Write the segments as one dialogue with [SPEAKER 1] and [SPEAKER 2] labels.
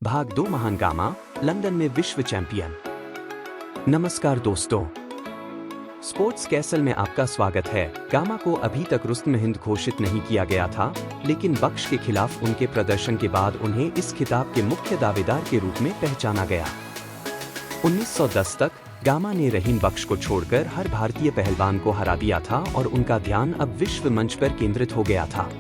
[SPEAKER 1] भाग 2 महान gamma, London में विश्व चैंपियन। नमस्कार दोस्तों, स्पोर्ट्स कैसल में आपका स्वागत है। गामा को अभी तक रुस्तम हिंद घोषित नहीं किया गया था, लेकिन बख्श के खिलाफ उनके प्रदर्शन के बाद उन्हें इस खिताब के मुख्य दावेदार के रूप में पहचाना गया। 1910 तक गामा ने रहीम बख्श को छोड़कर हर भारतीय पहलवान को हरा दिया था और उनका ध्यान अब विश्व मंच पर केंद्रित हो गया था।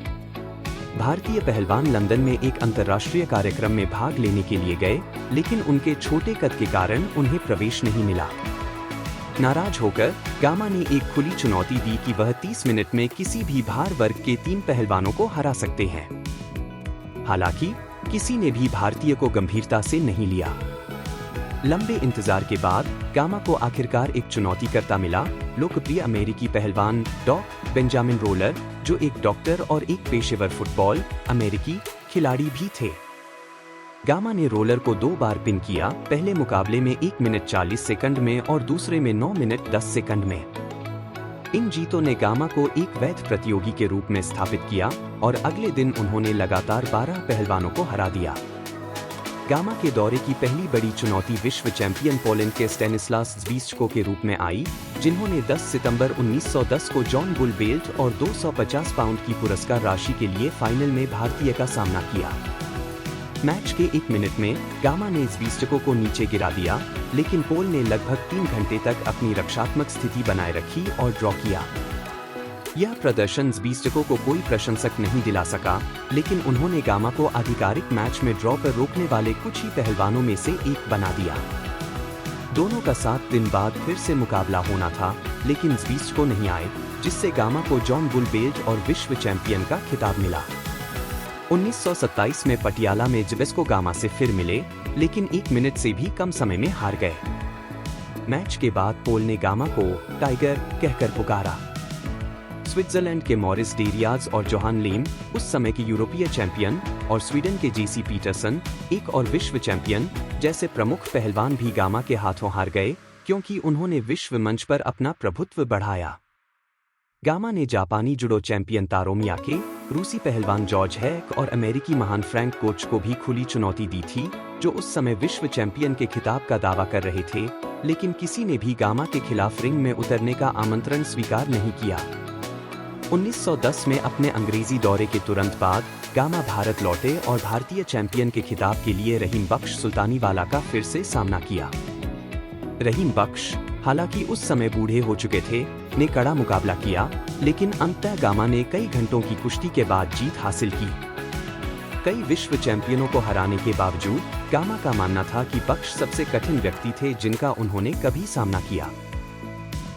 [SPEAKER 1] भारतीय पहलवान लंदन में एक अंतर्राष्ट्रीय कार्यक्रम में भाग लेने के लिए गए, लेकिन उनके छोटे कद के कारण उन्हें प्रवेश नहीं मिला। नाराज होकर गामा ने एक खुली चुनौती दी कि वह 30 मिनट में किसी भी भार वर्ग के 3 पहलवानों को हरा सकते हैं। हालांकि किसी ने भी भारतीय को गंभीरता से नहीं लिया। लंबे इंतजार के बाद गामा को आखिरकार एक चुनौतीकर्ता मिला, लोकप्रिय अमेरिकी पहलवान बेंजामिन रोलर, जो एक डॉक्टर और एक पेशेवर फुटबॉल अमेरिकी खिलाड़ी भी थे। गामा ने रोलर को 2 बार पिन किया, पहले मुकाबले में 1 मिनट 40 सेकंड में और दूसरे में 9 मिनट 10 सेकंड में। इन जीतों ने गामा को एक वैध प्रतियोगी के रूप में स्थापित किया और अगले दिन उन्होंने लगातार 12 पहलवानों को हरा दिया। गामा के दौरे की पहली बड़ी चुनौती विश्व चैंपियन पोलैंड के स्टैनिस्लास ज़्विस्टको के रूप में आई, जिन्होंने 10 सितंबर 1910 को जॉन बुल बेल्ट और 250 पाउंड की पुरस्कार राशि के लिए फाइनल में भारतीय का सामना किया। मैच के 1 मिनट में गामा ने ज़्विस्टको को नीचे गिरा दिया, लेकिन पोल ने लगभग 3 घंटे तक अपनी रक्षात्मक स्थिति बनाए रखी और ड्रॉ किया। यह प्रदर्शन ज़्विस्टको को कोई प्रशंसक नहीं दिला सका, लेकिन उन्होंने गामा को आधिकारिक मैच में ड्रॉ पर रोकने वाले कुछ ही पहलवानों में से एक बना दिया। दोनों का 7 दिन बाद फिर से मुकाबला होना था, लेकिन ज़्विस्टको नहीं आए, जिससे गामा को जॉन बुल बेल्ट और विश्व चैंपियन का खिताब मिला। 1927 में पटियाला में ज़्विस्टको गामा से फिर मिले, लेकिन 1 मिनट से भी कम समय में हार गए। मैच के बाद पोल ने गामा को टाइगर कहकर पुकारा। स्विट्जरलैंड के मॉरिस डेरियाज और जोहान लेम, उस समय के यूरोपीय चैंपियन, और स्वीडन के जेसी पीटरसन, एक और विश्व चैंपियन, जैसे प्रमुख पहलवान भी गामा के हाथों हार गए, क्योंकि उन्होंने विश्व मंच पर अपना प्रभुत्व बढ़ाया। गामा ने जापानी जुडो चैंपियन तारो मियाके, रूसी पहलवान जॉर्ज हैक और अमेरिकी महान फ्रैंक कोच को भी खुली चुनौती दी थी, जो उस समय विश्व चैंपियन के खिताब का दावा कर रहे थे, लेकिन किसी ने भी गामा के खिलाफ रिंग में उतरने का आमंत्रण स्वीकार नहीं किया। 1910 में अपने अंग्रेजी दौरे के तुरंत बाद गामा भारत लौटे और भारतीय चैंपियन के खिताब के लिए रहीम बख्श सुल्तानीवाला का फिर से सामना किया। रहीम बख्श, हालांकि उस समय बूढ़े हो चुके थे, ने कड़ा मुकाबला किया, लेकिन अंततः गामा ने कई घंटों की कुश्ती के बाद जीत हासिल की। कई विश्व चैंपियनों को हराने के बावजूद गामा का मानना था कि बख्श सबसे कठिन व्यक्ति थे जिनका उन्होंने कभी सामना किया।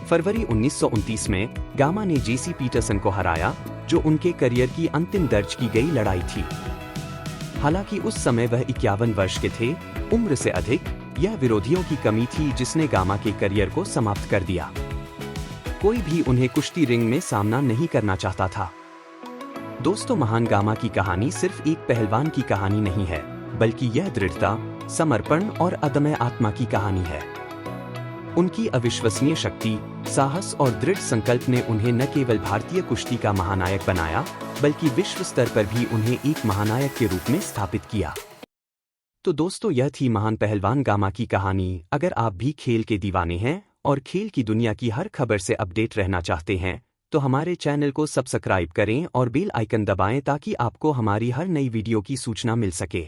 [SPEAKER 1] फरवरी 1929 में गामा ने जेसी पीटरसन को हराया, जो उनके करियर की अंतिम दर्ज की गई लड़ाई थी। हालांकि उस समय वह 51 वर्ष के थे, उम्र से अधिक, यह विरोधियों की कमी थी जिसने गामा के करियर को समाप्त कर दिया। कोई भी उन्हें कुश्ती रिंग में सामना नहीं करना चाहता था। दोस्तों, महान गामा की कहानी सिर्फ एक पहलवान की कहानी नहीं है, बल्कि यह दृढ़ता, समर्पण और अदम्य आत्मा की कहानी है। उनकी अविश्वसनीय शक्ति, साहस और दृढ़ संकल्प ने उन्हें न केवल भारतीय कुश्ती का महानायक बनाया, बल्कि विश्व स्तर पर भी उन्हें एक महानायक के रूप में स्थापित किया। तो दोस्तों, यह थी महान पहलवान गामा की कहानी। अगर आप भी खेल के दीवाने हैं और खेल की दुनिया की हर खबर से अपडेट रहना चाहते हैं, तो हमारे चैनल को सब्सक्राइब करें और बेल आइकन दबाएं ताकि आपको हमारी हर नई वीडियो की सूचना मिल सके।